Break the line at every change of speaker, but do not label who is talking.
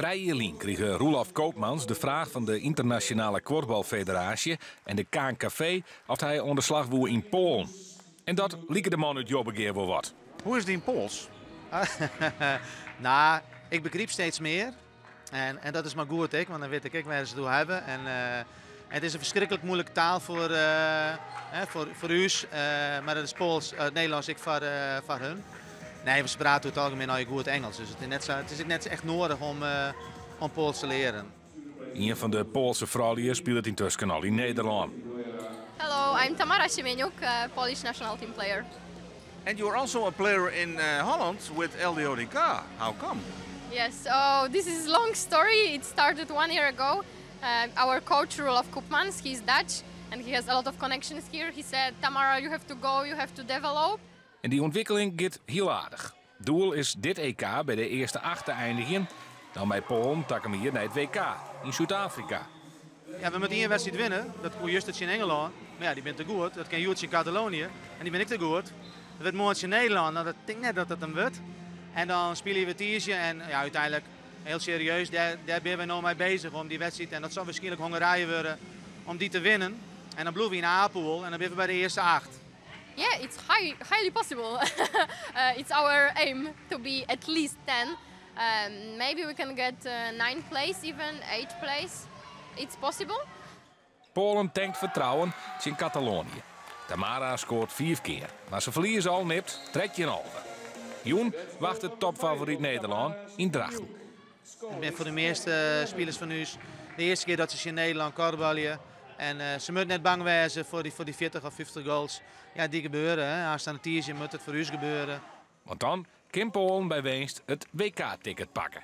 3 jaar lang kreeg Roelof Koopmans de vraag van de Internationale Korfbalfederatie en de KNKV of hij aan de slag woe in Polen. En dat lieke de man uit Jobbegeer wel wat.
Hoe is die in Pools?
Nou, ik begreep steeds meer. En dat is maar goed, want dan weet ik waar ze het door hebben. En het is een verschrikkelijk moeilijke taal voor u, maar dat is Pools, Nederlands, ik voor hun. Nee, we spraken het algemeen al goed Engels, dus het is net echt nodig om Pools te leren.
Een van de Poolse vrouwen speelt intussen al in Nederland.
Hello, I'm Tamara Siemeniuk, Polish national team player.
And you're also a player in Holland with LDODK. How come?
Yes, oh, this is a long story. It started 1 year ago. Our coach, Roelof Koopmans, he's Dutch and he has a lot of connections here. He said, Tamara, you have to go, you have to develop.
En die ontwikkeling gaat heel aardig. Doel is dit EK bij de eerste 8 te eindigen. Dan bij Polen takken we hier naar het WK in Zuid-Afrika.
Ja, we moeten 1 wedstrijd winnen. Dat kon juist in Engeland. Maar ja, die bent te goed. Dat kan Joetje in Catalonië. En die ben ik te goed. Dat werd mooi in Nederland. Nou, dat denk net dat het hem wordt. En dan spelen we Tiesje. En ja, uiteindelijk, heel serieus, daar ben we nou mee bezig om die wedstrijd. En dat zal waarschijnlijk Hongarije worden om die te winnen. En dan blijven we in Apel en dan ben we bij de eerste 8.
Yeah, it's highly possible. It's our aim to be at least 10. Maybe we can get 9th place, even 8th place. It's possible.
Polen tankt vertrouwen in Catalonië. Tamara scoort 4 keer, maar ze verliezen al nipt, trekt je een halve. Joen wacht het topfavoriet Nederland in Drachten.
Ik ben voor de meeste spelers van u de eerste keer dat ze in Nederland korfballen. En ze moeten net bang wezen voor die 40 of 50 goals. Ja, die gebeuren. Hè. Aanstaande Tiesje moet het voor u gebeuren.
Want dan kan Polen bij winst het WK-ticket pakken.